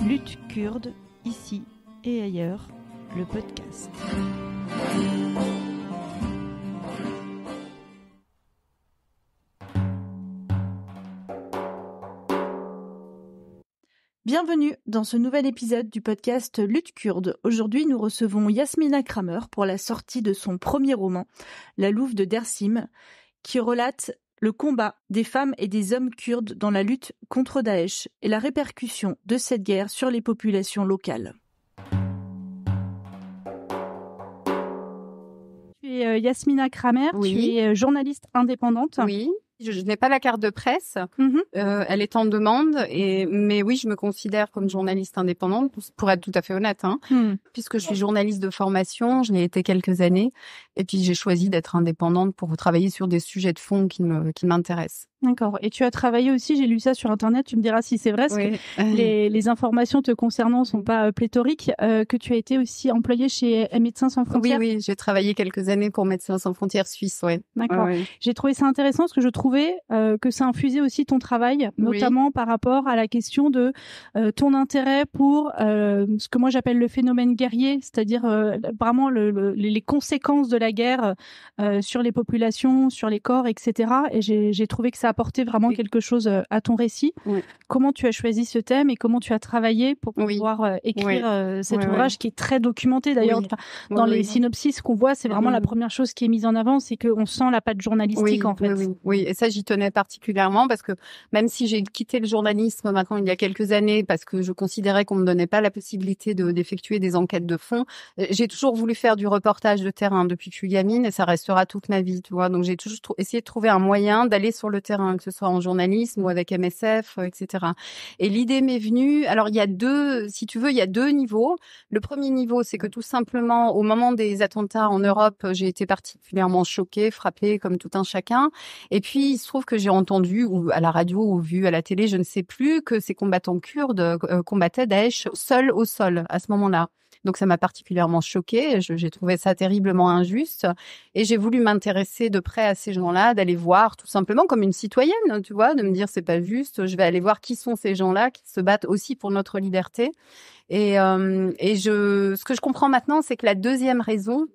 Lutte kurde, ici et ailleurs, le podcast. Bienvenue dans ce nouvel épisode du podcast Lutte kurde. Aujourd'hui, nous recevons Yasmina Kramer pour la sortie de son premier roman, La Louve de Dersim, qui relate le combat des femmes et des hommes kurdes dans la lutte contre Daesh et la répercussion de cette guerre sur les populations locales. Tu es Yasmina Kramer, Oui. Tu es journaliste indépendante. Oui, je n'ai pas la carte de presse. Elle est en demande, mais oui, je me considère comme journaliste indépendante, pour être tout à fait honnête, puisque je suis journaliste de formation, je l'ai été quelques années, et puis j'ai choisi d'être indépendante pour travailler sur des sujets de fond qui m'intéressent. D'accord. Et tu as travaillé aussi, j'ai lu ça sur Internet, tu me diras si c'est vrai, parce Oui. que les informations te concernant sont pas pléthoriques, que tu as été aussi employée chez Médecins sans frontières. Oui, j'ai travaillé quelques années pour Médecins sans frontières suisse, ouais. D'accord. Ouais. J'ai trouvé ça intéressant parce que je trouvais que ça infusait aussi ton travail, notamment par rapport à la question de ton intérêt pour ce que moi j'appelle le phénomène guerrier, c'est-à-dire vraiment les conséquences de la guerre sur les populations, sur les corps, etc. Et j'ai trouvé que ça apportait vraiment quelque chose à ton récit. Oui. Comment tu as choisi ce thème et comment tu as travaillé pour pouvoir écrire cet ouvrage qui est très documenté d'ailleurs. Dans les synopsis qu'on voit, c'est vraiment la première chose qui est mise en avant, c'est qu'on sent la patte journalistique en fait. Oui, et ça j'y tenais particulièrement parce que même si j'ai quitté le journalisme maintenant il y a quelques années parce que je considérais qu'on me donnait pas la possibilité d'effectuer des enquêtes de fond, j'ai toujours voulu faire du reportage de terrain depuis que je suis gamine et ça restera toute ma vie, tu vois. Donc j'ai toujours essayé de trouver un moyen d'aller sur le terrain, que ce soit en journalisme ou avec MSF, etc. Et l'idée m'est venue. Alors il y a deux niveaux. Le premier niveau, c'est que tout simplement au moment des attentats en Europe, j'ai été particulièrement choquée, frappée comme tout un chacun. Et puis il se trouve que j'ai entendu ou à la radio ou vu à la télé, je ne sais plus, que ces combattants kurdes combattaient Daesh seuls au sol à ce moment-là. Donc ça m'a particulièrement choquée, j'ai trouvé ça terriblement injuste et j'ai voulu m'intéresser de près à ces gens-là, d'aller voir tout simplement comme une citoyenne, tu vois, de me dire c'est pas juste, je vais aller voir qui sont ces gens-là qui se battent aussi pour notre liberté. Ce que je comprends maintenant, c'est que la deuxième raison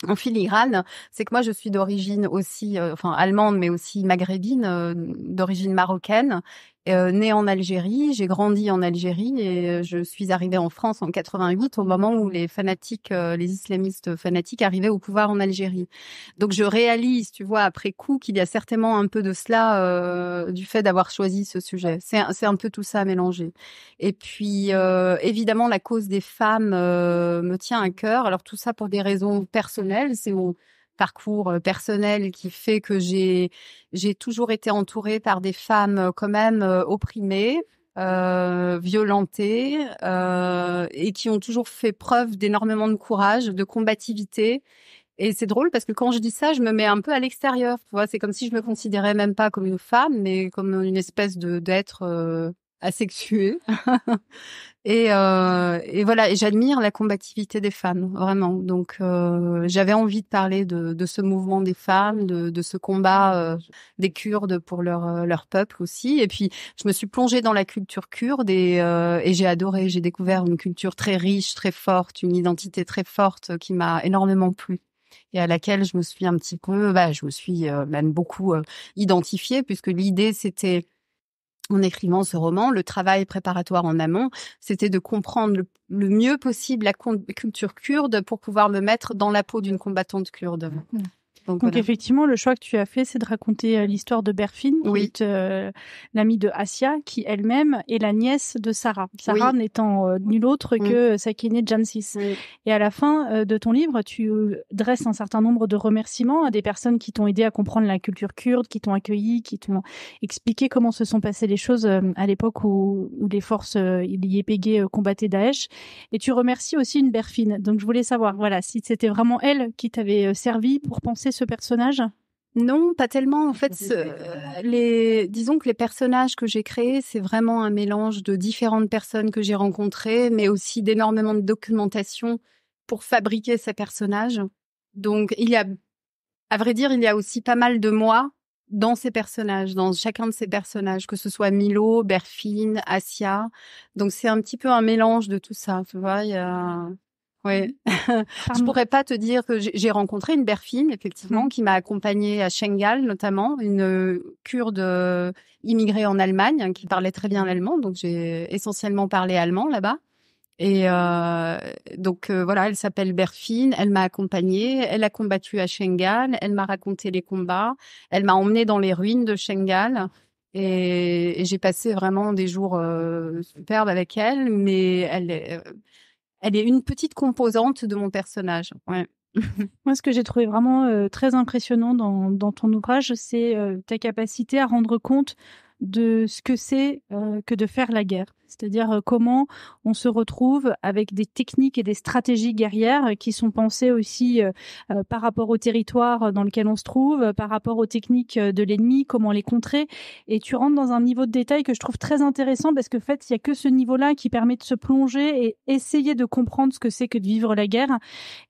en filigrane, c'est que moi je suis d'origine aussi, allemande, mais aussi maghrébine, d'origine marocaine, née en Algérie. J'ai grandi en Algérie et je suis arrivée en France en 88 au moment où les fanatiques, les islamistes fanatiques arrivaient au pouvoir en Algérie. Donc je réalise, tu vois, après coup, qu'il y a certainement un peu de cela du fait d'avoir choisi ce sujet. C'est un peu tout ça mélangé. Et puis évidemment la cause des femmes me tient à cœur. Alors tout ça pour des raisons personnelles, c'est mon parcours personnel qui fait que j'ai toujours été entourée par des femmes quand même opprimées, violentées et qui ont toujours fait preuve d'énormément de courage, de combativité. Et c'est drôle parce que quand je dis ça, je me mets un peu à l'extérieur. Tu vois, c'est comme si je me considérais même pas comme une femme, mais comme une espèce d'être asexuée. Et voilà, et j'admire la combativité des femmes, vraiment. Donc, j'avais envie de parler de ce mouvement des femmes, de ce combat des Kurdes pour leur peuple aussi. Et puis, je me suis plongée dans la culture kurde et j'ai adoré. J'ai découvert une culture très riche, très forte, une identité très forte qui m'a énormément plu et à laquelle je me suis un petit peu, je me suis même beaucoup identifiée, puisque l'idée c'était, en écrivant ce roman, le travail préparatoire en amont, c'était de comprendre le mieux possible la culture kurde pour pouvoir me mettre dans la peau d'une combattante kurde. Donc voilà. Effectivement, le choix que tu as fait, c'est de raconter l'histoire de Berfin, qui est l'amie de Assia, qui elle-même est la nièce de Sarah. Sarah n'étant nulle autre que Sakineh Jansis. Et à la fin de ton livre, tu dresses un certain nombre de remerciements à des personnes qui t'ont aidé à comprendre la culture kurde, qui t'ont accueilli, qui t'ont expliqué comment se sont passées les choses à l'époque où les forces YPG combattaient Daesh. Et tu remercies aussi une Berfin. Donc je voulais savoir, voilà, si c'était vraiment elle qui t'avait servi pour penser ce personnage? Non, pas tellement. En fait, disons que les personnages que j'ai créés, c'est vraiment un mélange de différentes personnes que j'ai rencontrées, mais aussi d'énormément de documentation pour fabriquer ces personnages. Donc, à vrai dire, il y a aussi pas mal de moi dans ces personnages, dans chacun de ces personnages, que ce soit Milo, Berfine, Assia. Donc c'est un petit peu un mélange de tout ça, tu vois. Il y a... Ouais. Je pourrais pas te dire que j'ai rencontré une Berfine, effectivement, qui m'a accompagnée à Schengal, notamment, une Kurde immigrée en Allemagne, qui parlait très bien l'allemand. Donc j'ai essentiellement parlé allemand là-bas. Et donc voilà, elle s'appelle Berfine, elle m'a accompagnée, elle a combattu à Schengal, elle m'a raconté les combats, elle m'a emmenée dans les ruines de Schengal et j'ai passé vraiment des jours superbes avec elle, mais elle est une petite composante de mon personnage. Ouais. Moi, ce que j'ai trouvé vraiment très impressionnant dans ton ouvrage, c'est ta capacité à rendre compte de ce que c'est que de faire la guerre. C'est-à-dire comment on se retrouve avec des techniques et des stratégies guerrières qui sont pensées aussi par rapport au territoire dans lequel on se trouve, par rapport aux techniques de l'ennemi, comment les contrer. Et tu rentres dans un niveau de détail que je trouve très intéressant parce que en fait, il y a que ce niveau-là qui permet de se plonger et essayer de comprendre ce que c'est que de vivre la guerre.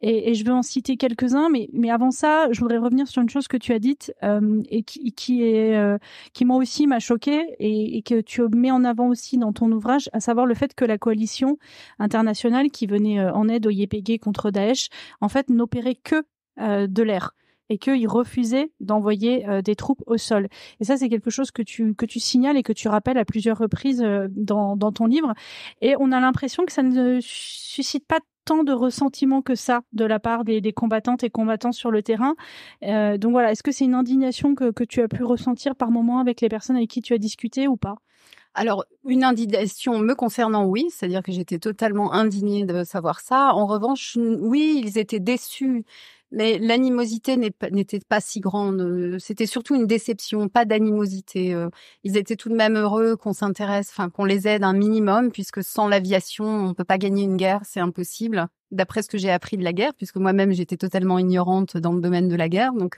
Et je vais en citer quelques-uns, mais avant ça, je voudrais revenir sur une chose que tu as dite et qui moi aussi m'a choquée et que tu mets en avant aussi dans ton ouvrage, à savoir le fait que la coalition internationale qui venait en aide au YPG contre Daesh, en fait, n'opérait que de l'air et qu'ils refusaient d'envoyer des troupes au sol. Et ça, c'est quelque chose que tu signales et que tu rappelles à plusieurs reprises dans ton livre. Et on a l'impression que ça ne suscite pas tant de ressentiment que ça de la part des combattantes et combattants sur le terrain. Donc voilà, est-ce que c'est une indignation que tu as pu ressentir par moment avec les personnes avec qui tu as discuté ou pas ? Alors, une indignation me concernant, oui, c'est-à-dire que j'étais totalement indignée de savoir ça. En revanche, oui, ils étaient déçus, mais l'animosité n'était pas si grande. C'était surtout une déception, pas d'animosité. Ils étaient tout de même heureux qu'on s'intéresse, enfin qu'on les aide un minimum, puisque sans l'aviation, on peut pas gagner une guerre, c'est impossible. D'après ce que j'ai appris de la guerre, puisque moi-même j'étais totalement ignorante dans le domaine de la guerre, donc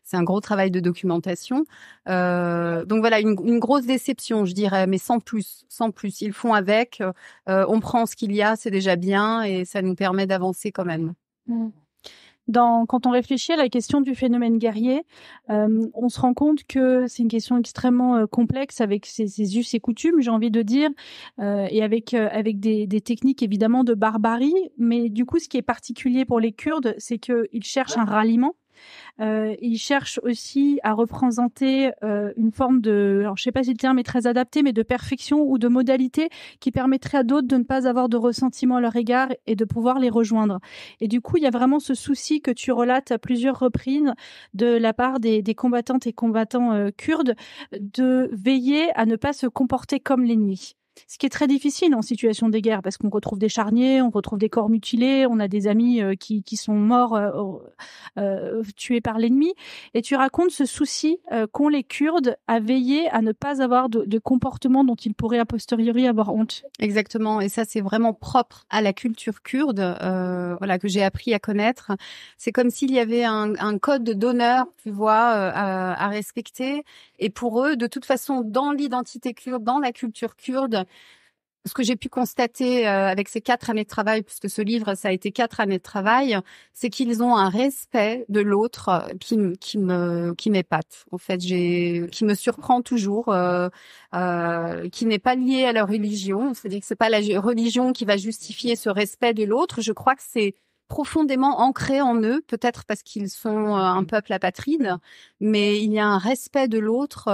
c'est un gros travail de documentation. Donc voilà, une grosse déception, je dirais, mais sans plus. Ils font avec. On prend ce qu'il y a, c'est déjà bien, et ça nous permet d'avancer quand même. Quand on réfléchit à la question du phénomène guerrier, on se rend compte que c'est une question extrêmement complexe avec ses us et coutumes, j'ai envie de dire, et avec des techniques évidemment de barbarie. Mais du coup, ce qui est particulier pour les Kurdes, c'est qu'ils cherchent un ralliement. Ils cherchent aussi à représenter une forme de, alors je sais pas si le terme est très adapté, mais de perfection ou de modalité qui permettrait à d'autres de ne pas avoir de ressentiment à leur égard et de pouvoir les rejoindre. Et du coup, il y a vraiment ce souci que tu relates à plusieurs reprises de la part des combattantes et combattants kurdes de veiller à ne pas se comporter comme l'ennemi. Ce qui est très difficile en situation de guerre parce qu'on retrouve des charniers, on retrouve des corps mutilés, on a des amis qui sont morts tués par l'ennemi. Et tu racontes ce souci qu'ont les Kurdes à veiller à ne pas avoir de comportement dont ils pourraient a posteriori avoir honte. Exactement, et ça c'est vraiment propre à la culture kurde, voilà, que j'ai appris à connaître. C'est comme s'il y avait un code d'honneur, tu vois, à respecter. Et pour eux, de toute façon, dans l'identité kurde, dans la culture kurde, ce que j'ai pu constater avec ces 4 années de travail, puisque ce livre, ça a été 4 années de travail, c'est qu'ils ont un respect de l'autre qui m'épate. En fait, qui me surprend toujours, qui n'est pas lié à leur religion. C'est-à-dire que c'est pas la religion qui va justifier ce respect de l'autre. Je crois que c'est profondément ancrés en eux, peut-être parce qu'ils sont un peuple apatride, mais il y a un respect de l'autre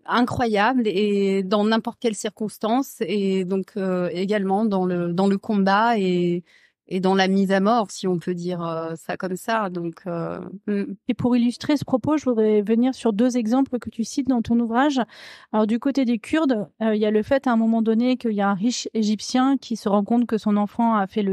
incroyable et dans n'importe quelle circonstance, et donc également dans le combat et dans la mise à mort, si on peut dire ça comme ça. Donc, Et pour illustrer ce propos, je voudrais venir sur 2 exemples que tu cites dans ton ouvrage. Alors du côté des Kurdes, il y a le fait à un moment donné qu'il y a un riche Égyptien qui se rend compte que son enfant a fait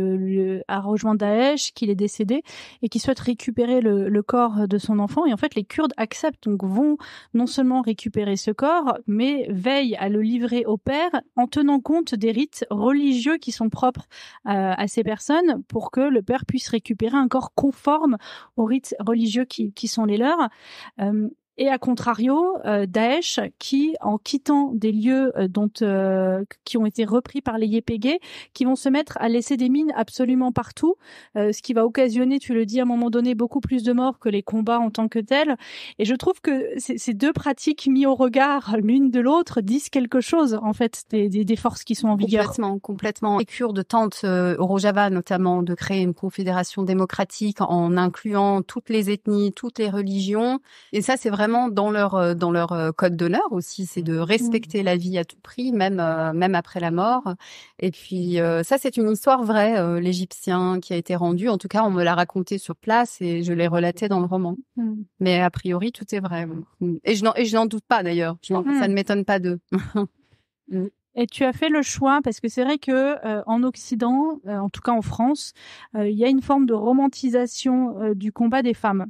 a rejoint Daesh, qu'il est décédé et qui souhaite récupérer le corps de son enfant. Et en fait, les Kurdes acceptent, donc vont non seulement récupérer ce corps, mais veillent à le livrer au père en tenant compte des rites religieux qui sont propres à ces personnes, pour que le père puisse récupérer un corps conforme aux rites religieux qui sont les leurs. Et à contrario, Daesh, qui, en quittant des lieux qui ont été repris par les YPG, qui vont se mettre à laisser des mines absolument partout, ce qui va occasionner, tu le dis, à un moment donné, beaucoup plus de morts que les combats en tant que tels. Et je trouve que ces deux pratiques mises au regard l'une de l'autre disent quelque chose, en fait, des forces qui sont en vigueur. Complètement. Les Kurdes tentent, au Rojava notamment, de créer une confédération démocratique en incluant toutes les ethnies, toutes les religions. Et ça, c'est vraiment dans leur code d'honneur aussi, c'est de respecter la vie à tout prix, même après la mort. Et puis ça, c'est une histoire vraie, l'Égyptien qui a été rendu. En tout cas, on me l'a raconté sur place et je l'ai relaté dans le roman. Mais a priori, tout est vrai. Et je n'en doute pas d'ailleurs. Ça ne m'étonne pas d'eux. Et tu as fait le choix, parce que c'est vrai que en Occident, en tout cas en France, il y a une forme de romantisation du combat des femmes.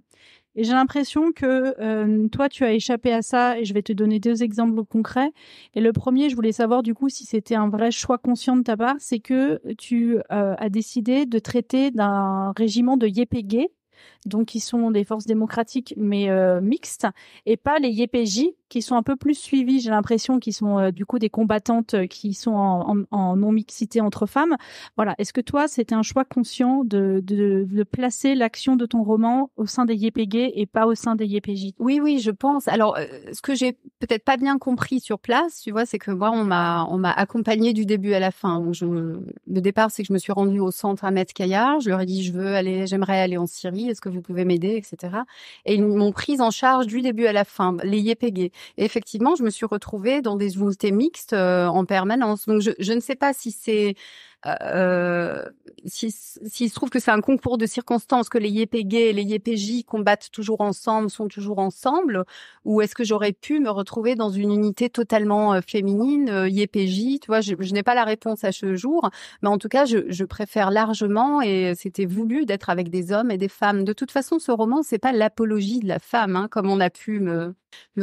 Et j'ai l'impression que toi, tu as échappé à ça, et je vais te donner 2 exemples concrets. Et le premier, je voulais savoir du coup si c'était un vrai choix conscient de ta part, c'est que tu as décidé de traiter d'un régiment de YPG, donc qui sont des forces démocratiques mais mixtes, et pas les YPJ qui sont un peu plus suivis, j'ai l'impression, qui sont du coup des combattantes qui sont en non-mixité entre femmes. Voilà. Est-ce que toi, c'était un choix conscient de placer l'action de ton roman au sein des YPG et pas au sein des YPJ? Oui, je pense. Alors, ce que j'ai peut-être pas bien compris sur place, tu vois, c'est que moi, on m'a accompagnée du début à la fin. Donc, le départ, c'est que je me suis rendue au centre Ahmed Kayar. Je leur ai dit, j'aimerais aller en Syrie. Est-ce que vous pouvez m'aider, etc. Et ils m'ont prise en charge du début à la fin, les YPG. Et effectivement, je me suis retrouvée dans des unités mixtes en permanence. Donc, je ne sais pas si c'est s'il se trouve que c'est un concours de circonstances, que les YPG et les YPJ combattent toujours ensemble, sont toujours ensemble, ou est-ce que j'aurais pu me retrouver dans une unité totalement féminine, YPJ, tu vois, je n'ai pas la réponse à ce jour, mais en tout cas, je préfère largement, et c'était voulu, d'être avec des hommes et des femmes. De toute façon, ce roman, c'est pas l'apologie de la femme, hein, comme on a pu me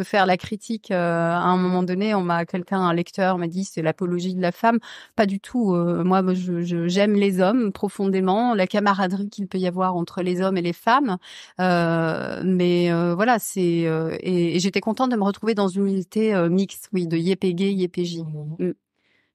faire la critique à un moment donné. Un lecteur m'a dit c'est l'apologie de la femme. Pas du tout. Moi, j'aime les hommes profondément, la camaraderie qu'il peut y avoir entre les hommes et les femmes. Mais voilà, et j'étais contente de me retrouver dans une unité mixte, oui, de YPG, YPJ.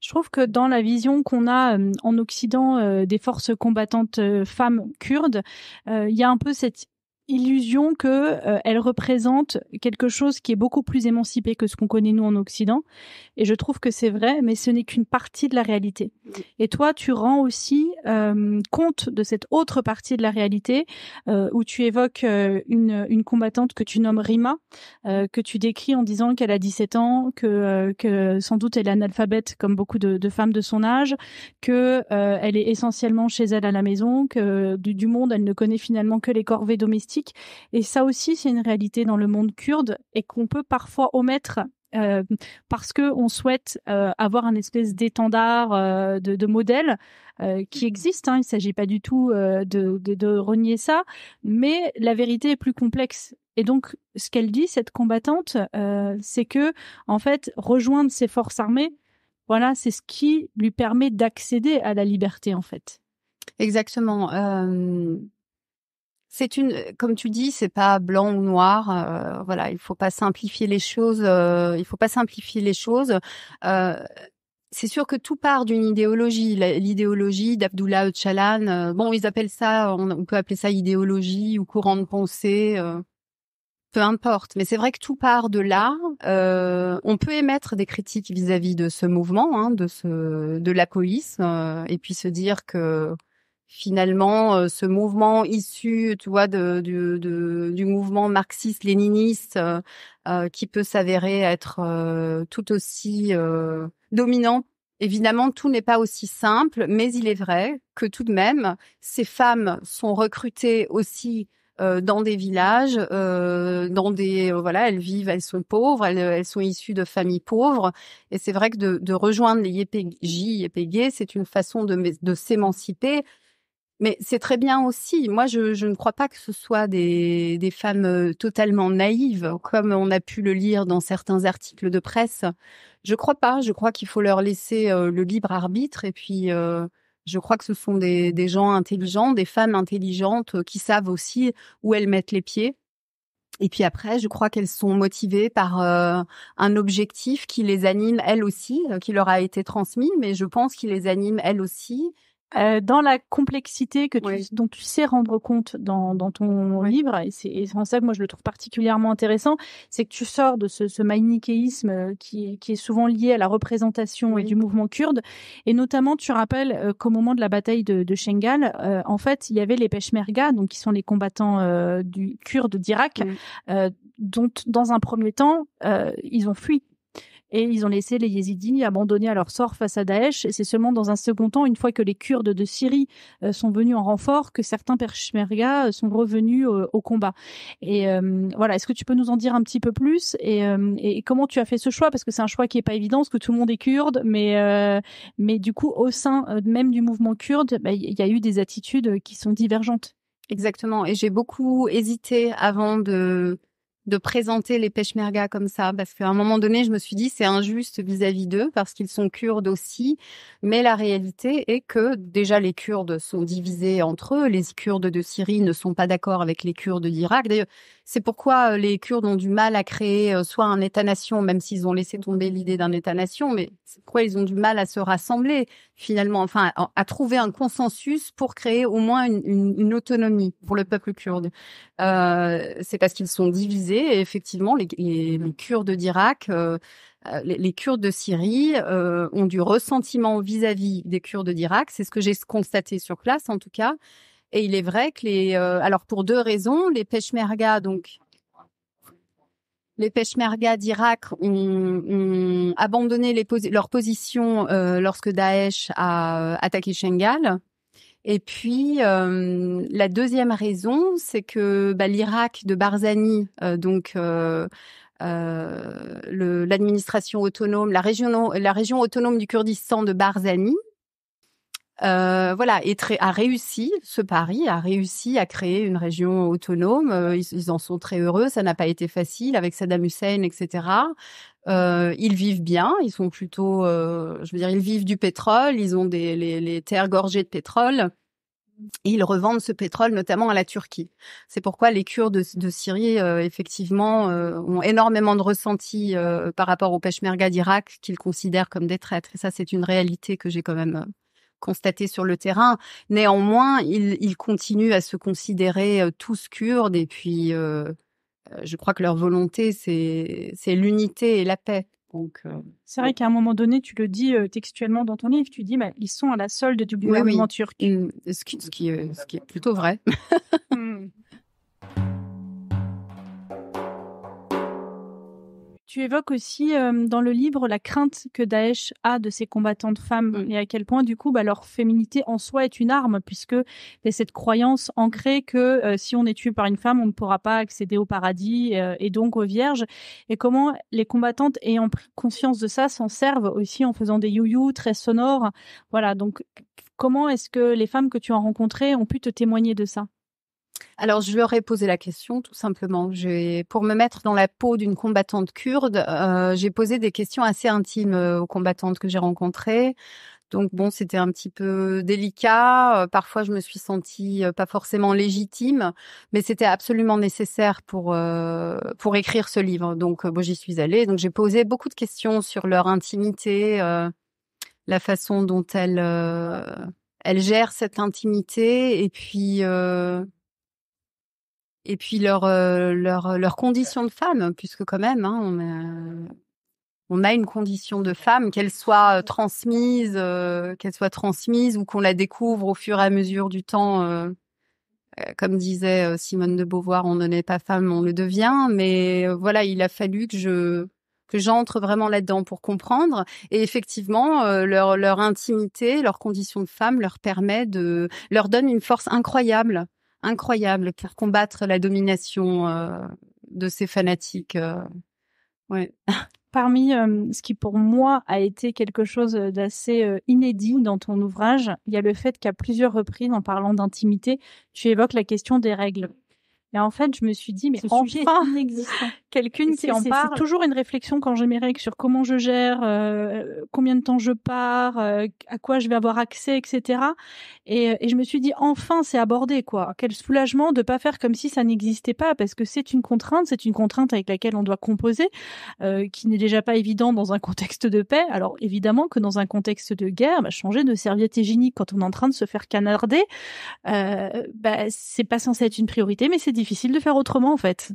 Je trouve que dans la vision qu'on a en Occident des forces combattantes femmes kurdes, il y a un peu cette illusion que elle représente quelque chose qui est beaucoup plus émancipé que ce qu'on connaît nous en Occident, et je trouve que c'est vrai, mais ce n'est qu'une partie de la réalité. Et toi, tu rends aussi compte de cette autre partie de la réalité où tu évoques une combattante que tu nommes Rima, que tu décris en disant qu'elle a 17 ans, que sans doute elle est analphabète comme beaucoup de femmes de son âge, que elle est essentiellement chez elle à la maison, que du monde elle ne connaît finalement que les corvées domestiques. Et ça aussi, c'est une réalité dans le monde kurde et qu'on peut parfois omettre parce que on souhaite avoir un espèce d'étendard de modèle qui existe. Il ne s'agit pas du tout de renier ça, mais la vérité est plus complexe. Et donc, ce qu'elle dit, cette combattante, c'est que, en fait, rejoindre ses forces armées, voilà, c'est ce qui lui permet d'accéder à la liberté, en fait. Exactement. Comme tu dis, c'est pas blanc ou noir. Voilà, il faut pas simplifier les choses. C'est sûr que tout part d'une idéologie. L'idéologie d'Abdullah Öcalan, bon, ils appellent ça, on peut appeler ça idéologie ou courant de pensée. Peu importe, mais c'est vrai que tout part de là. On peut émettre des critiques vis-à-vis de ce mouvement, de la police, et puis se dire que finalement, ce mouvement issu, tu vois, du mouvement marxiste-léniniste, qui peut s'avérer être tout aussi dominant. Évidemment, tout n'est pas aussi simple, mais il est vrai que tout de même, ces femmes sont recrutées aussi dans des villages, elles sont pauvres, elles sont issues de familles pauvres, et c'est vrai que de rejoindre les YPG, c'est une façon de s'émanciper. Mais c'est très bien aussi. Moi, je ne crois pas que ce soit des femmes totalement naïves, comme on a pu le lire dans certains articles de presse. Je crois pas. Je crois qu'il faut leur laisser le libre arbitre. Et puis, je crois que ce sont des gens intelligents, des femmes intelligentes qui savent aussi où elles mettent les pieds. Et puis après, je crois qu'elles sont motivées par un objectif qui les anime elles aussi, qui leur a été transmis, mais je pense qu'il les anime elles aussi. Dans la complexité dont tu sais rendre compte dans ton livre, et c'est en ça que moi je le trouve particulièrement intéressant, c'est que tu sors de ce manichéisme qui est souvent lié à la représentation et du mouvement kurde, et notamment tu rappelles qu'au moment de la bataille de Shengal, en fait il y avait les Peshmerga, donc qui sont les combattants du Kurdes d'Irak, dont dans un premier temps ils ont fui. Et ils ont laissé les Yézidis abandonnés à leur sort face à Daesh. Et c'est seulement dans un second temps, une fois que les Kurdes de Syrie sont venus en renfort, que certains Peshmerga sont revenus au combat. Et voilà, est-ce que tu peux nous en dire un petit peu plus et comment tu as fait ce choix? Parce que c'est un choix qui est pas évident, parce que tout le monde est kurde, mais du coup, au sein même du mouvement kurde, il y a eu des attitudes qui sont divergentes. Exactement. Et j'ai beaucoup hésité avant de présenter les Peshmerga comme ça, parce qu'à un moment donné, je me suis dit c'est injuste vis-à-vis d'eux, parce qu'ils sont Kurdes aussi, mais la réalité est que déjà les Kurdes sont divisés entre eux, les Kurdes de Syrie ne sont pas d'accord avec les Kurdes d'Irak. D'ailleurs, c'est pourquoi les Kurdes ont du mal à créer soit un État-nation, même s'ils ont laissé tomber l'idée d'un État-nation, mais c'est pourquoi ils ont du mal à se rassembler, finalement, enfin, à trouver un consensus pour créer au moins une autonomie pour le peuple kurde. C'est parce qu'ils sont divisés, et effectivement, les Kurdes d'Irak, les Kurdes de Syrie ont du ressentiment vis-à-vis des Kurdes d'Irak. C'est ce que j'ai constaté sur place, en tout cas. Et il est vrai que alors pour deux raisons, les Peshmerga, donc les Peshmerga d'Irak ont abandonné leur position lorsque Daesh a attaqué Shengal. Et puis la deuxième raison, c'est que l'Irak de Barzani, l'administration autonome, la région autonome du Kurdistan de Barzani, a réussi ce pari, a réussi à créer une région autonome. Ils en sont très heureux. Ça n'a pas été facile avec Saddam Hussein, etc. Ils vivent bien. Ils sont plutôt, ils vivent du pétrole. Ils ont les terres gorgées de pétrole. Et ils revendent ce pétrole notamment à la Turquie. C'est pourquoi les Kurdes de Syrie, effectivement, ont énormément de ressenti par rapport aux Peshmerga d'Irak, qu'ils considèrent comme des traîtres. Et ça, c'est une réalité que j'ai quand même constaté sur le terrain. Néanmoins, ils continuent à se considérer tous kurdes, et puis je crois que leur volonté, c'est l'unité et la paix. Donc, c'est vrai qu'à un moment donné, tu le dis textuellement dans ton livre, tu dis ils sont à la solde du gouvernement turc. Ce qui est plutôt vrai. Tu évoques aussi dans le livre la crainte que Daesh a de ses combattantes femmes et à quel point du coup leur féminité en soi est une arme, puisque il y a cette croyance ancrée que si on est tué par une femme, on ne pourra pas accéder au paradis et donc aux vierges, et comment les combattantes ayant pris conscience de ça s'en servent aussi en faisant des you-you très sonores. Voilà, donc comment est-ce que les femmes que tu as rencontrées ont pu te témoigner de ça? Alors, je leur ai posé la question, tout simplement. Pour me mettre dans la peau d'une combattante kurde, j'ai posé des questions assez intimes aux combattantes que j'ai rencontrées. Donc, bon, c'était un petit peu délicat. Parfois, je me suis sentie pas forcément légitime, mais c'était absolument nécessaire pour écrire ce livre. Donc, j'y suis allée. Donc, j'ai posé beaucoup de questions sur leur intimité, la façon dont elles gèrent cette intimité, et puis leurs conditions de femme, puisque quand même, on a une condition de femme, qu'elle soit transmise ou qu'on la découvre au fur et à mesure du temps. Comme disait Simone de Beauvoir, on ne naît pas femme, on le devient. Mais voilà, il a fallu que j'entre vraiment là-dedans pour comprendre. Et effectivement, leur intimité, leur condition de femme leur donne une force incroyable pour combattre la domination de ces fanatiques. Ouais. Parmi ce qui pour moi a été quelque chose d'assez inédit dans ton ouvrage, il y a le fait qu'à plusieurs reprises, en parlant d'intimité, tu évoques la question des règles. Et en fait, je me suis dit, mais enfin, quelqu'un qui en parle. C'est toujours une réflexion quand j'ai mes règles sur comment je gère, combien de temps je pars, à quoi je vais avoir accès, etc. Et je me suis dit, enfin, c'est abordé, quoi. Quel soulagement de pas faire comme si ça n'existait pas, parce que c'est une contrainte avec laquelle on doit composer, qui n'est déjà pas évident dans un contexte de paix. Alors, évidemment que dans un contexte de guerre, changer de serviette hygiénique quand on est en train de se faire canarder, c'est pas censé être une priorité, mais c'est difficile de faire autrement, en fait.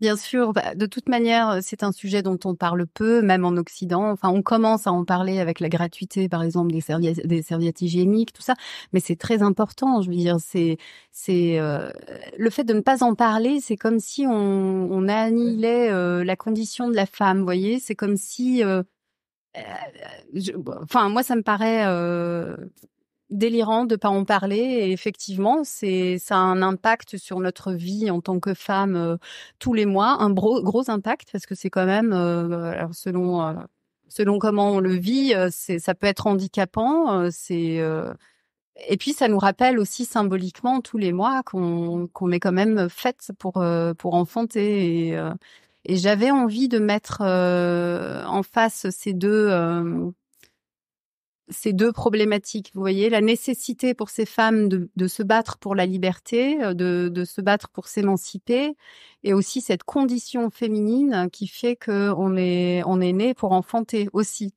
Bien sûr, de toute manière, c'est un sujet dont on parle peu, même en Occident. Enfin, on commence à en parler avec la gratuité, par exemple, des serviettes hygiéniques, tout ça. Mais c'est très important. Je veux dire, c'est le fait de ne pas en parler, c'est comme si on annihilait la condition de la femme. Vous voyez, c'est comme si, moi, ça me paraît délirant de pas en parler, et effectivement ça a un impact sur notre vie en tant que femme tous les mois, un gros impact, parce que c'est quand même alors selon comment on le vit, ça peut être handicapant, et puis ça nous rappelle aussi symboliquement tous les mois qu'on est quand même faite pour enfanter, et j'avais envie de mettre en face ces deux problématiques. Vous voyez, la nécessité pour ces femmes de se battre pour la liberté, de se battre pour s'émanciper, et aussi cette condition féminine qui fait que on est né pour enfanter aussi.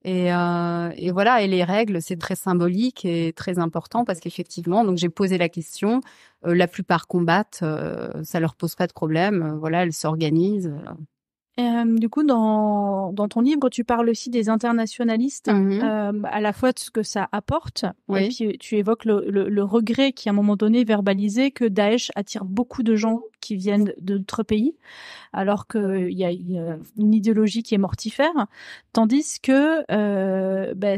Et voilà, et les règles, c'est très symbolique et très important, parce qu'effectivement, donc j'ai posé la question, la plupart combattent, ça leur pose pas de problème, voilà, elles s'organisent. Du coup, dans ton livre, tu parles aussi des internationalistes, à la fois de ce que ça apporte, oui. Et puis tu évoques le regret qui, à un moment donné, verbalisé que Daesh attire beaucoup de gens qui viennent d'autres pays, alors qu'il y a une idéologie qui est mortifère, tandis que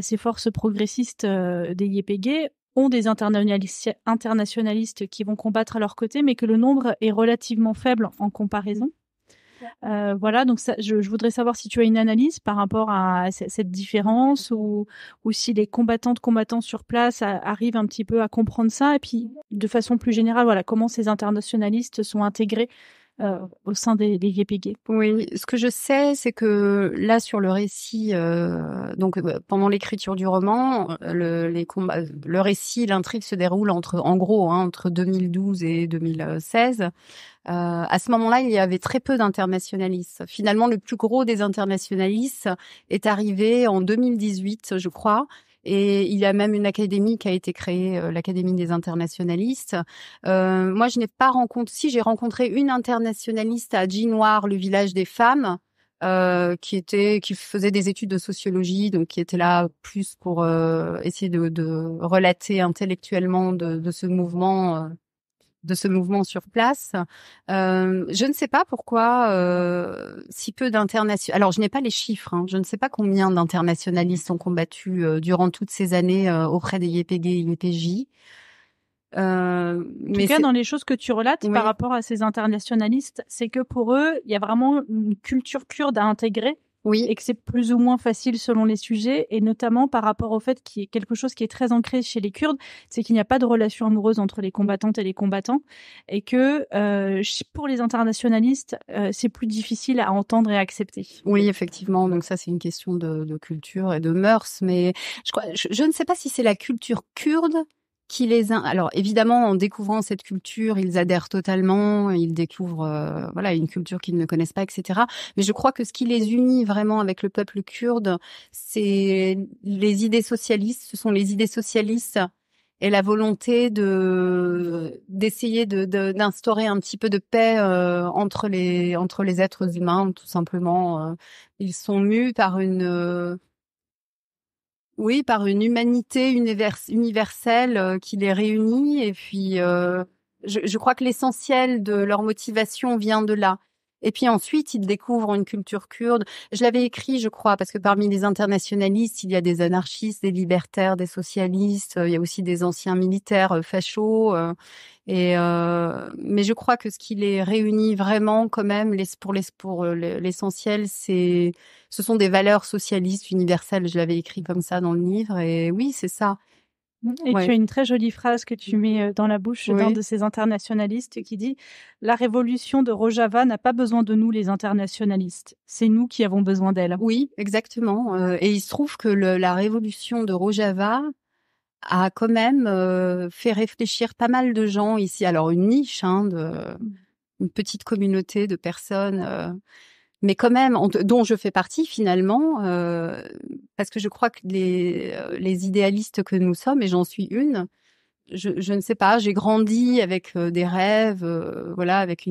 ces forces progressistes des YPG ont des internationalistes qui vont combattre à leur côté, mais que le nombre est relativement faible en comparaison. Voilà, donc ça, je voudrais savoir si tu as une analyse par rapport à cette différence, ou si les combattants sur place arrivent un petit peu à comprendre ça, et puis de façon plus générale, voilà, comment ces internationalistes sont intégrés au sein des YPG. Oui, ce que je sais, c'est que là, sur le récit, donc pendant l'écriture du roman, le récit, l'intrigue se déroule entre 2012 et 2016. À ce moment-là, il y avait très peu d'internationalistes. Finalement, le plus gros des internationalistes est arrivé en 2018, je crois. Et il y a même une académie qui a été créée, l'Académie des internationalistes. Moi, je n'ai pas rencontré... Si, j'ai rencontré une internationaliste à Djinwar, le village des femmes, qui faisait des études de sociologie, donc qui était là plus pour essayer de relater intellectuellement de ce mouvement... de ce mouvement sur place. Je ne sais pas pourquoi si peu d'internationalistes... Alors, je n'ai pas les chiffres. Je ne sais pas combien d'internationalistes ont combattu durant toutes ces années auprès des YPG et YPJ. En tout cas, dans les choses que tu relates par rapport à ces internationalistes, c'est que pour eux, il y a vraiment une culture kurde à intégrer. Oui. Et que c'est plus ou moins facile selon les sujets, et notamment par rapport au fait qu'il y a quelque chose qui est très ancré chez les Kurdes, c'est qu'il n'y a pas de relation amoureuse entre les combattantes et les combattants, et que pour les internationalistes, c'est plus difficile à entendre et à accepter. Oui, effectivement. Donc ça, c'est une question de culture et de mœurs, mais je ne sais pas si c'est la culture kurde qui alors évidemment, en découvrant cette culture, ils adhèrent totalement, ils découvrent une culture qu'ils ne connaissent pas, etc. Mais je crois que ce qui les unit vraiment avec le peuple kurde, c'est les idées socialistes. Ce sont les idées socialistes et la volonté d'essayer d'instaurer un petit peu de paix entre les êtres humains, tout simplement. Ils sont mus par par une humanité universelle qui les réunit. Et puis, je crois que l'essentiel de leur motivation vient de là. Et puis ensuite, ils découvrent une culture kurde. Je l'avais écrit, je crois, parce que parmi les internationalistes, il y a des anarchistes, des libertaires, des socialistes. Il y a aussi des anciens militaires fachos. Mais je crois que ce qui les réunit vraiment, quand même, pour l'essentiel, ce sont des valeurs socialistes universelles. Je l'avais écrit comme ça dans le livre. Et oui, c'est ça. Et tu as une très jolie phrase que tu mets dans la bouche d'un de ces internationalistes qui dit « La révolution de Rojava n'a pas besoin de nous, les internationalistes. C'est nous qui avons besoin d'elle. » Oui, exactement. Et il se trouve que la révolution de Rojava a quand même fait réfléchir pas mal de gens ici. Alors, une niche, une petite communauté de personnes... mais quand même, dont je fais partie finalement, parce que je crois que les idéalistes que nous sommes, et j'en suis une, je ne sais pas, j'ai grandi avec des rêves, avec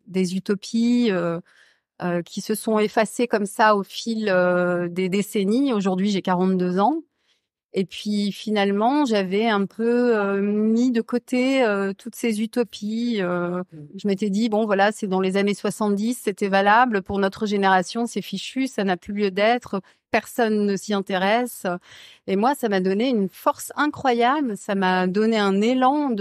des utopies qui se sont effacées comme ça au fil des décennies. Aujourd'hui, j'ai 42 ans. Et puis finalement, j'avais un peu mis de côté toutes ces utopies. Je m'étais dit, bon voilà, c'est dans les années 70, c'était valable. Pour notre génération, c'est fichu, ça n'a plus lieu d'être. Personne ne s'y intéresse. Et moi, ça m'a donné une force incroyable. Ça m'a donné un élan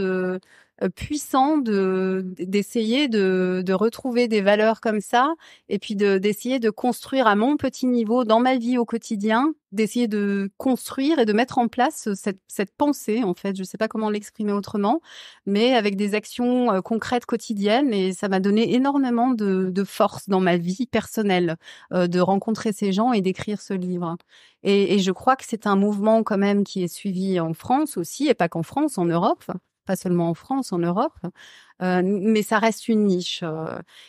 puissant d'essayer de retrouver des valeurs comme ça et puis d'essayer de construire à mon petit niveau dans ma vie au quotidien, d'essayer de construire et de mettre en place cette pensée en fait, je sais pas comment l'exprimer autrement, mais avec des actions concrètes quotidiennes, et ça m'a donné énormément de force dans ma vie personnelle de rencontrer ces gens et d'écrire ce livre. Et je crois que c'est un mouvement quand même qui est suivi en France aussi, et pas qu'en France, en Europe. Pas seulement en France, en Europe, mais ça reste une niche.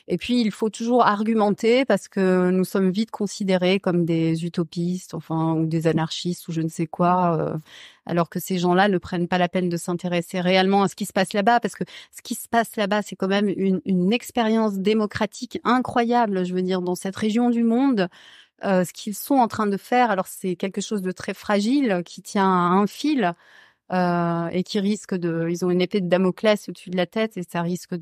Et puis, il faut toujours argumenter parce que nous sommes vite considérés comme des utopistes, ou des anarchistes ou je ne sais quoi, alors que ces gens-là ne prennent pas la peine de s'intéresser réellement à ce qui se passe là-bas, parce que ce qui se passe là-bas, c'est quand même une expérience démocratique incroyable, je veux dire, dans cette région du monde. Ce qu'ils sont en train de faire, alors c'est quelque chose de très fragile qui tient à un fil. Et qui risquent ils ont une épée de Damoclès au-dessus de la tête et ça risque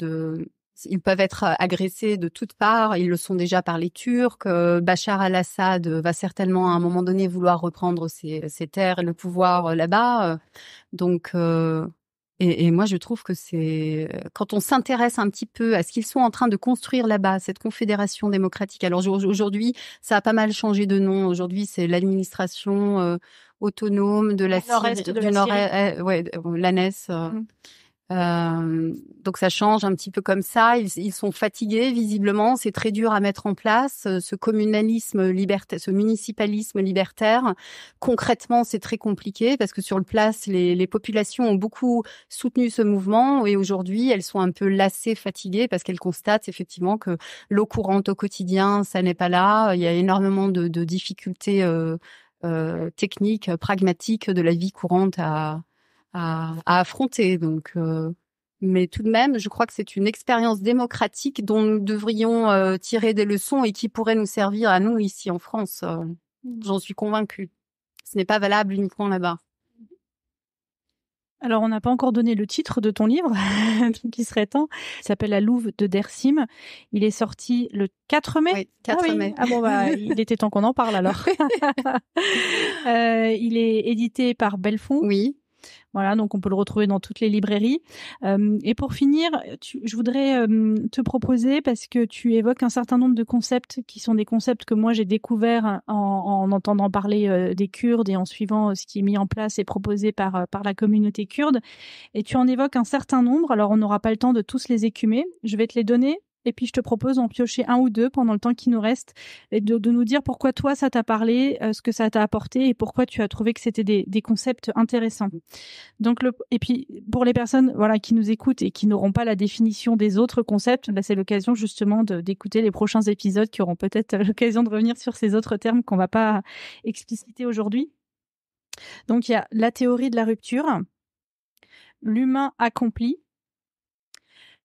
ils peuvent être agressés de toutes parts. Ils le sont déjà par les Turcs. Bachar al-Assad va certainement à un moment donné vouloir reprendre ses terres et le pouvoir là-bas. Donc, et moi je trouve que c'est quand on s'intéresse un petit peu à ce qu'ils sont en train de construire là-bas, cette confédération démocratique. Alors aujourd'hui, ça a pas mal changé de nom. Aujourd'hui, c'est l'administration autonome de la Syrie, du Nord-Est, l'ANES. Donc ça change un petit peu comme ça. Ils sont fatigués visiblement. C'est très dur à mettre en place ce communalisme libertaire, ce municipalisme libertaire. Concrètement, c'est très compliqué parce que sur le place, les populations ont beaucoup soutenu ce mouvement et aujourd'hui, elles sont un peu lassées, fatiguées parce qu'elles constatent effectivement que l'eau courante au quotidien, ça n'est pas là. Il y a énormément de difficultés techniques, pragmatiques de la vie courante à affronter. Donc, mais tout de même, je crois que c'est une expérience démocratique dont nous devrions tirer des leçons et qui pourrait nous servir à nous ici en France. J'en suis convaincue. Ce n'est pas valable uniquement là-bas. Alors, on n'a pas encore donné le titre de ton livre, donc il serait temps. Il s'appelle La Louve de Dersim. Il est sorti le 4 mai. Oui, 4 mai. Ah bon, il était temps qu'on en parle alors. Il est édité par Belfond. Oui. Voilà, donc on peut le retrouver dans toutes les librairies. Et pour finir, je voudrais te proposer, parce que tu évoques un certain nombre de concepts qui sont des concepts que moi j'ai découverts en entendant parler des Kurdes et en suivant ce qui est mis en place et proposé par la communauté kurde. Et tu en évoques un certain nombre. Alors on n'aura pas le temps de tous les écumer. Je vais te les donner. Et puis, je te propose d'en piocher un ou deux pendant le temps qui nous reste et de nous dire pourquoi toi, ça t'a parlé, ce que ça t'a apporté et pourquoi tu as trouvé que c'était des concepts intéressants. Donc, et puis, pour les personnes qui nous écoutent et qui n'auront pas la définition des autres concepts, c'est l'occasion justement d'écouter les prochains épisodes qui auront peut-être l'occasion de revenir sur ces autres termes qu'on va pas expliciter aujourd'hui. Donc, il y a la théorie de la rupture, l'humain accompli,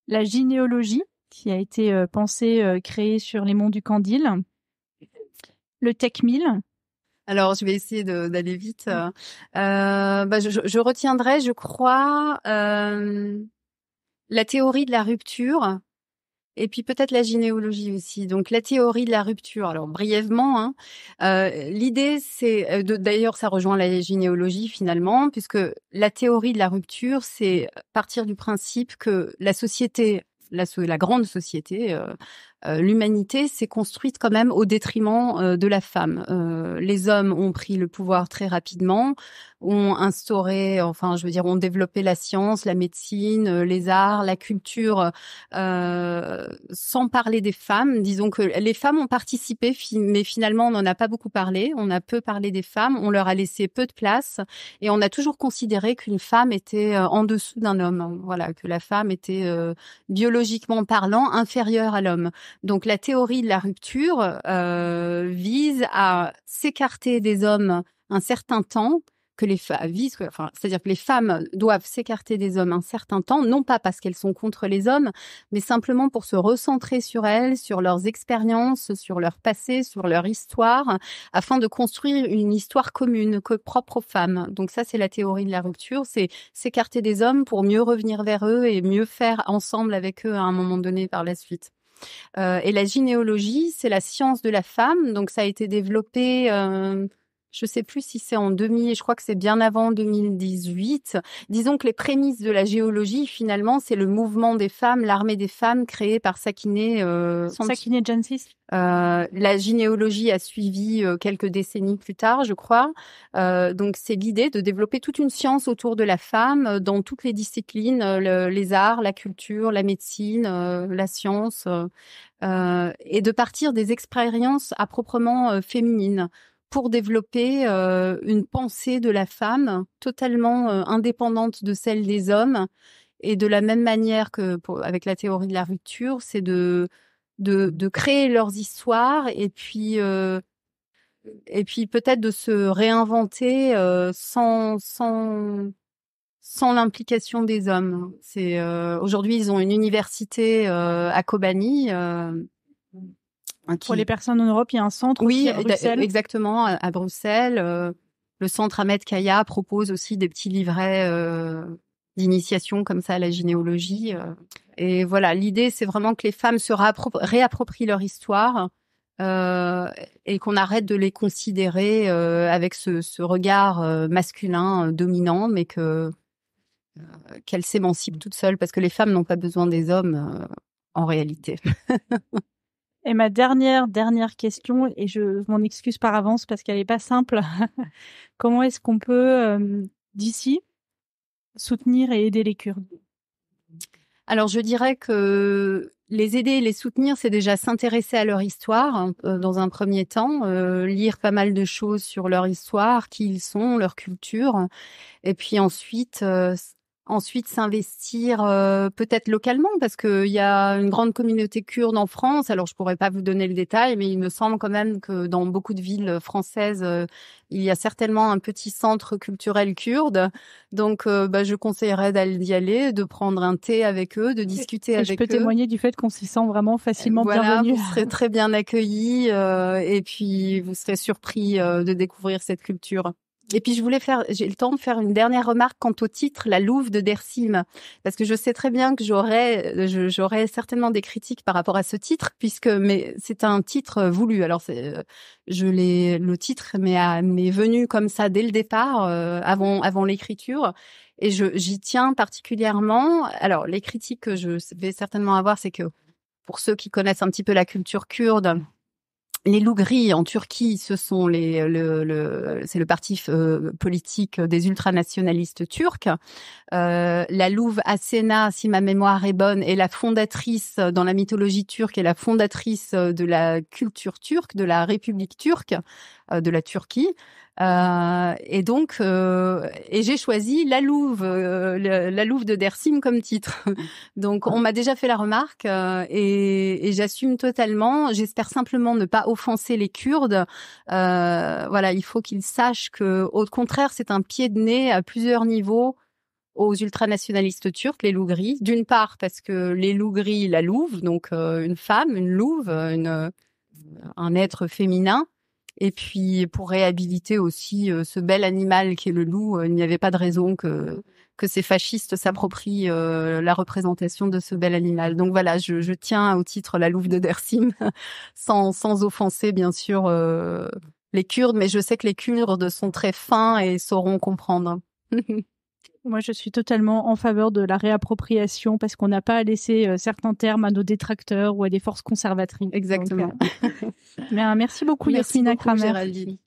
la gynéologie, qui a été créé sur les monts du Kandil, le Tech 1000. Alors, je vais essayer d'aller vite. Je retiendrai, je crois, la théorie de la rupture et puis peut-être la gynéologie aussi. Donc, la théorie de la rupture. Alors, brièvement, l'idée, c'est... D'ailleurs, ça rejoint la gynéologie, finalement, puisque la théorie de la rupture, c'est partir du principe que la société... La grande société l'humanité s'est construite quand même au détriment de la femme. Les hommes ont pris le pouvoir très rapidement, ont instauré, ont développé la science, la médecine, les arts, la culture, sans parler des femmes. Disons que les femmes ont participé, mais finalement on n'en a pas beaucoup parlé. On a peu parlé des femmes, on leur a laissé peu de place, et on a toujours considéré qu'une femme était en dessous d'un homme. Voilà, que la femme était biologiquement parlant inférieure à l'homme. Donc la théorie de la rupture vise à s'écarter des hommes un certain temps, c'est-à-dire que les femmes doivent s'écarter des hommes un certain temps, non pas parce qu'elles sont contre les hommes, mais simplement pour se recentrer sur elles, sur leurs expériences, sur leur passé, sur leur histoire, afin de construire une histoire commune, propre aux femmes. Donc ça, c'est la théorie de la rupture, c'est s'écarter des hommes pour mieux revenir vers eux et mieux faire ensemble avec eux à un moment donné par la suite. Et la gynéologie, c'est la science de la femme. Donc, ça a été développé, je sais plus si c'est en je crois que c'est bien avant 2018. Disons que les prémices de la géologie, finalement, c'est le mouvement des femmes, l'armée des femmes créée par Sakineh. Sakineh Jancis. La gynéologie a suivi quelques décennies plus tard, je crois. Donc, c'est l'idée de développer toute une science autour de la femme dans toutes les disciplines, les arts, la culture, la médecine, la science, et de partir des expériences à proprement féminines pour développer une pensée de la femme totalement indépendante de celle des hommes. Et de la même manière que avec la théorie de la rupture, c'est de créer leurs histoires et puis peut-être de se réinventer sans l'implication des hommes. C'est aujourd'hui ils ont une université à Kobani. Pour les personnes en Europe, il y a un centre oui, aussi à Bruxelles. Exactement, à Bruxelles. Le centre Ahmed Kaya propose aussi des petits livrets d'initiation comme ça à la gynéologie. Et voilà, l'idée, c'est vraiment que les femmes se réapproprient leur histoire et qu'on arrête de les considérer avec ce regard masculin dominant, mais qu'elles s'émancipent toutes seules, parce que les femmes n'ont pas besoin des hommes en réalité. Et ma dernière question, et je m'en excuse par avance parce qu'elle est pas simple. Comment est-ce qu'on peut d'ici soutenir et aider les Kurdes? Alors, je dirais que les aider et les soutenir, c'est déjà s'intéresser à leur histoire dans un premier temps, lire pas mal de choses sur leur histoire, qui ils sont, leur culture, et puis ensuite s'investir peut-être localement, parce qu'il y a une grande communauté kurde en France. Alors, je pourrais pas vous donner le détail, mais il me semble quand même que dans beaucoup de villes françaises, il y a certainement un petit centre culturel kurde. Donc, je conseillerais d'y aller, de prendre un thé avec eux, de discuter avec eux. Je peux témoigner du fait qu'on s'y sent vraiment facilement bienvenue. Vous serez très bien accueillis et puis vous serez surpris de découvrir cette culture. Et puis j'ai le temps de faire une dernière remarque quant au titre, La Louve de Dersim, parce que je sais très bien que j'aurais certainement des critiques par rapport à ce titre, mais c'est un titre voulu. Alors le titre m'est venu comme ça dès le départ, avant l'écriture, et j'y tiens particulièrement. Alors les critiques que je vais certainement avoir, c'est que pour ceux qui connaissent un petit peu la culture kurde, les Lougri en Turquie, ce sont c'est le parti politique des ultranationalistes turcs. La Louve Asena, si ma mémoire est bonne, est la fondatrice dans la mythologie turque, est la fondatrice de la culture turque, de la République turque, de la Turquie. Et donc, j'ai choisi La Louve de Dersim comme titre. Donc, on m'a déjà fait la remarque et j'assume totalement. J'espère simplement ne pas offenser les Kurdes. Voilà, il faut qu'ils sachent que, au contraire, c'est un pied de nez à plusieurs niveaux aux ultranationalistes turcs, les Lougri. D'une part, parce que les Lougri, la louve, donc une femme, une louve, un être féminin. Et puis, pour réhabiliter aussi ce bel animal qui est le loup, il n'y avait pas de raison que ces fascistes s'approprient la représentation de ce bel animal. Donc voilà, je tiens au titre La Louve de Dersim, sans offenser bien sûr les Kurdes, mais je sais que les Kurdes sont très fins et sauront comprendre. Moi, je suis totalement en faveur de la réappropriation parce qu'on n'a pas à laisser certains termes à nos détracteurs ou à des forces conservatrices. Exactement. Donc, merci beaucoup, Yasmina Kramer. Géraldine.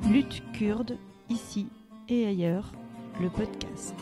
Lutte kurde, ici et ailleurs, le podcast.